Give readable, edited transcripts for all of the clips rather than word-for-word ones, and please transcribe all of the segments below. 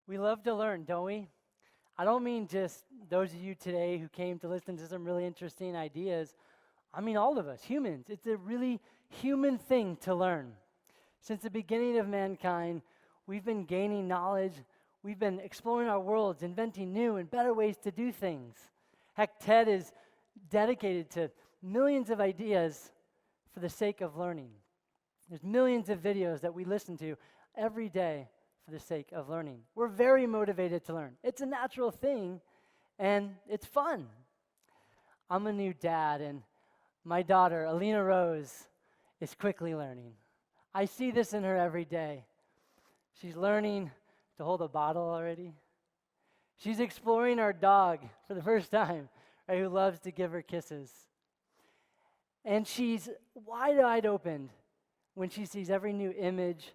We love to learn, don't we? I don't mean just those of you today who came to listen to some really interesting ideas. I mean all of us, humans. It's a really human thing to learn. Since the beginning of mankind, we've been gaining knowledge. We've been exploring our worlds, inventing new and better ways to do things. Heck, TED is dedicated to millions of ideas for the sake of learning. There's millions of videos that we listen to every day for the sake of learning. We're very motivated to learn. It's a natural thing, and it's fun. I'm a new dad, and my daughter, Alina Rose, is quickly learning. I see this in her every day. She's learning to hold a bottle already. She's exploring our dog for the first time, right, who loves to give her kisses. And she's wide-eyed open when she sees every new image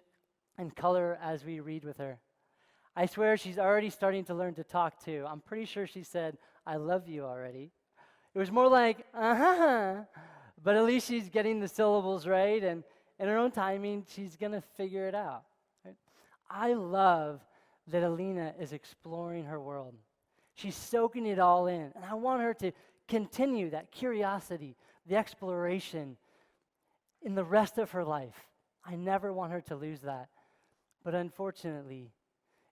and color as we read with her. I swear she's already starting to learn to talk too. I'm pretty sure she said, "I love you" already. It was more like, uh-huh, but at least she's getting the syllables right, and in her own timing, she's going to figure it out. Right? I love that Alina is exploring her world. She's soaking it all in, and I want her to continue that curiosity, the exploration in the rest of her life. I never want her to lose that. But unfortunately,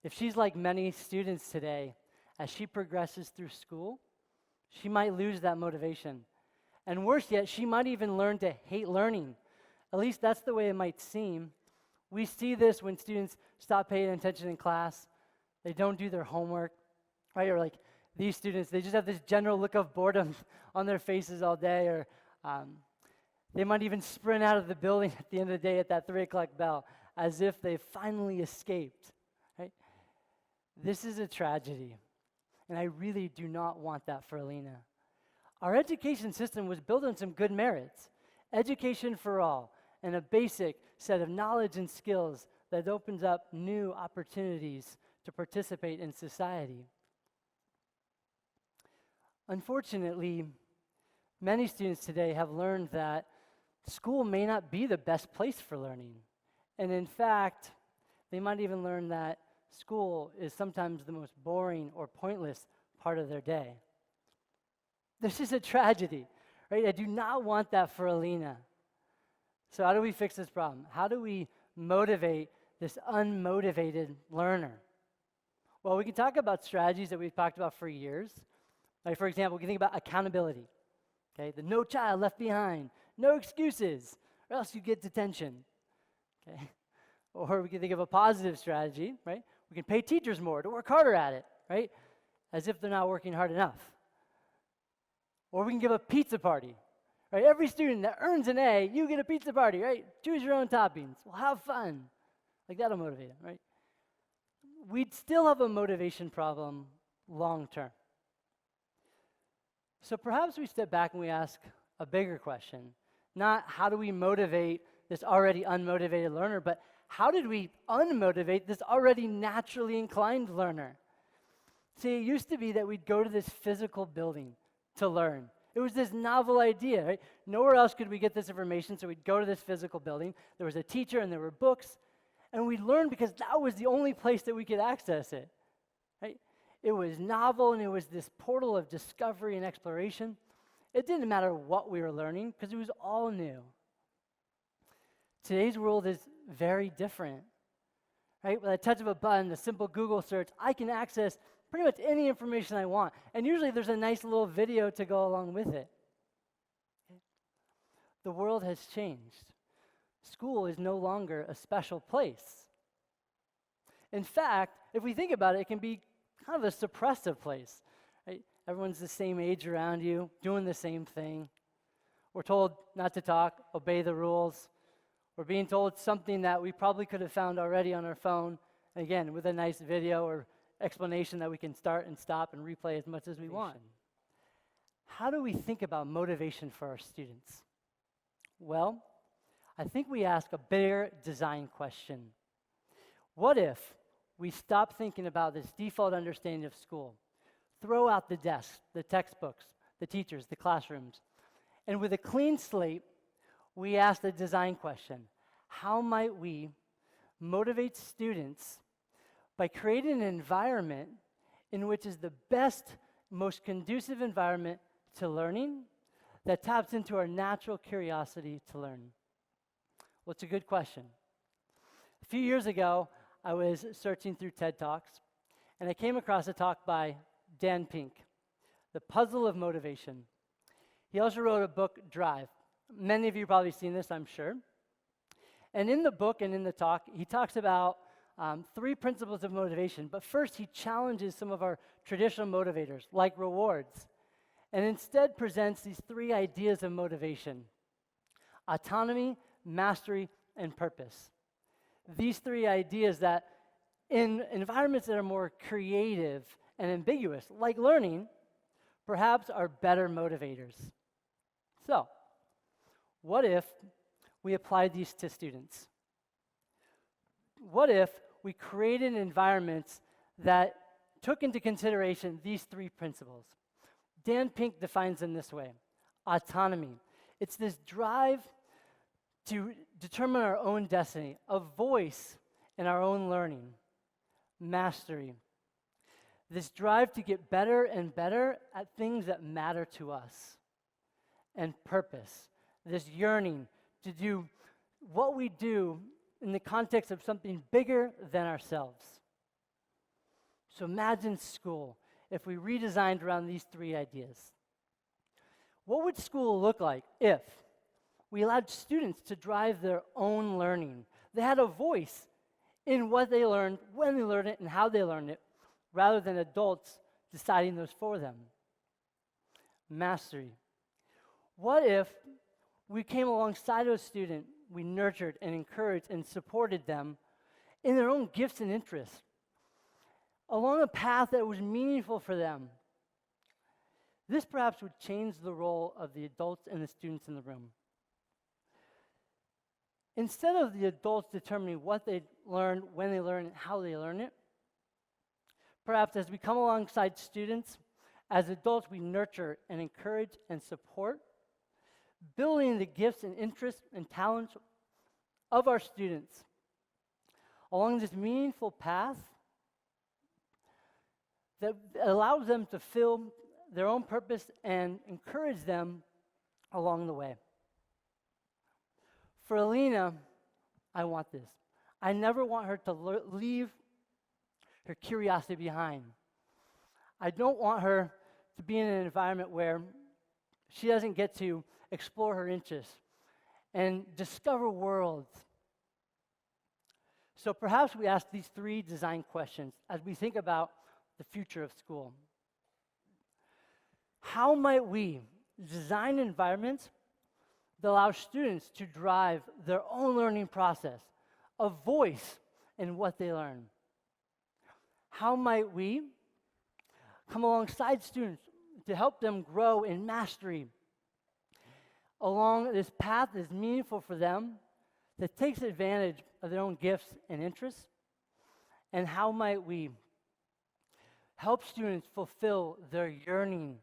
if she's like many students today, as she progresses through school, she might lose that motivation. And worse yet, she might even learn to hate learning. At least that's the way it might seem. We see this when students stop paying attention in class. They don't do their homework, right? Or like these students, they just have this general look of boredom on their faces all day, or they might even sprint out of the building at the end of the day at that 3 o'clock bell, as if they've finally escaped, right? This is a tragedy, and I really do not want that for Alina. Our education system was built on some good merits, education for all, and a basic set of knowledge and skills that opens up new opportunities to participate in society. Unfortunately, many students today have learned that school may not be the best place for learning. And in fact, they might even learn that school is sometimes the most boring or pointless part of their day. This is a tragedy, right? I do not want that for Alina. So how do we fix this problem? How do we motivate this unmotivated learner? Well, we can talk about strategies that we've talked about for years. Like, for example, we can think about accountability. Okay, the no child left behind, no excuses, or else you get detention. Okay, or we can think of a positive strategy, right? We can pay teachers more to work harder at it, right? As if they're not working hard enough. Or we can give a pizza party, right? Every student that earns an A, you get a pizza party, right? Choose your own toppings. Well, have fun. Like, that'll motivate them, right? We'd still have a motivation problem long term. So perhaps we step back and we ask a bigger question. Not how do we motivate this already unmotivated learner, but how did we unmotivate this already naturally inclined learner? See, it used to be that we'd go to this physical building to learn. It was this novel idea, right? Nowhere else could we get this information, so we'd go to this physical building. There was a teacher and there were books, and we'd learn because that was the only place that we could access it, right? It was novel, and it was this portal of discovery and exploration. It didn't matter what we were learning because it was all new. Today's world is very different, right? With a touch of a button, a simple Google search, I can access pretty much any information I want. And usually there's a nice little video to go along with it. Okay? The world has changed. School is no longer a special place. In fact, if we think about it, it can be kind of a suppressive place, right? Everyone's the same age around you, doing the same thing. We're told not to talk, obey the rules. We're being told something that we probably could have found already on our phone, again, with a nice video or explanation that we can start and stop and replay as much as we want. How do we think about motivation for our students? Well, I think we ask a bigger design question. What if we stop thinking about this default understanding of school, throw out the desks, the textbooks, the teachers, the classrooms, and with a clean slate, we ask the design question: how might we motivate students by creating an environment in which is the best, most conducive environment to learning that taps into our natural curiosity to learn? Well, it's a good question. A few years ago, I was searching through TED Talks, and I came across a talk by Dan Pink, The Puzzle of Motivation. He also wrote a book, Drive. Many of you have probably seen this, I'm sure. And in the book and in the talk, he talks about 3 principles of motivation. But first, he challenges some of our traditional motivators, like rewards, and instead presents these 3 ideas of motivation: autonomy, mastery, and purpose. These 3 ideas that in environments that are more creative and ambiguous, like learning, perhaps are better motivators. So, what if we applied these to students? What if we created environments that took into consideration these 3 principles? Dan Pink defines them this way: autonomy. It's this drive to determine our own destiny, a voice in our own learning. Mastery. This drive to get better and better at things that matter to us. And purpose. This yearning to do what we do in the context of something bigger than ourselves. So imagine school if we redesigned around these 3 ideas. What would school look like if we allowed students to drive their own learning? They had a voice in what they learned, when they learned it, and how they learned it, rather than adults deciding those for them. Mastery. What if we came alongside a student, we nurtured and encouraged and supported them in their own gifts and interests, along a path that was meaningful for them? This perhaps would change the role of the adults and the students in the room. Instead of the adults determining what they learned, when they learned, and how they learn it, perhaps as we come alongside students, as adults we nurture and encourage and support, building the gifts and interests and talents of our students along this meaningful path that allows them to fill their own purpose and encourage them along the way. For Alina, I want this. I never want her to leave her curiosity behind. I don't want her to be in an environment where she doesn't get to explore her interests and discover worlds. So perhaps we ask these 3 design questions as we think about the future of school. How might we design environments that allow students to drive their own learning process, a voice in what they learn? How might we come alongside students to help them grow in mastery along this path that is meaningful for them, that takes advantage of their own gifts and interests? And how might we help students fulfill their yearning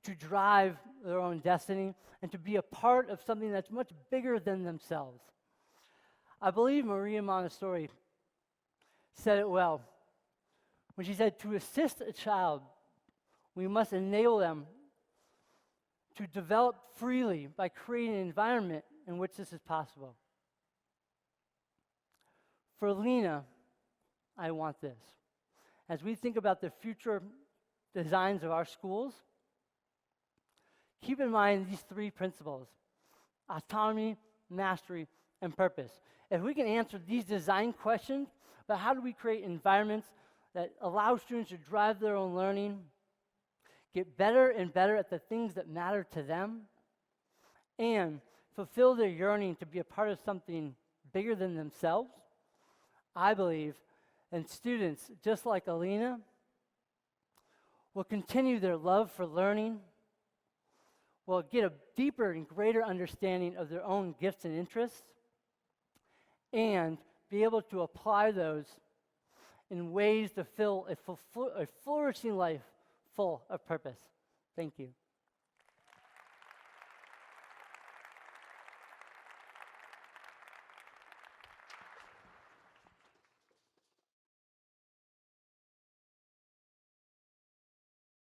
to drive their own destiny and to be a part of something that's much bigger than themselves? I believe Maria Montessori said it well when she said, to assist a child, we must enable them to develop freely by creating an environment in which this is possible. For Lena, I want this. As we think about the future designs of our schools, keep in mind these 3 principles: autonomy, mastery, and purpose. If we can answer these design questions about how do we create environments that allow students to drive their own learning, get better and better at the things that matter to them, and fulfill their yearning to be a part of something bigger than themselves, I believe, and students, just like Alina, will continue their love for learning, will get a deeper and greater understanding of their own gifts and interests, and be able to apply those in ways to fill a flourishing life full of purpose. Thank you.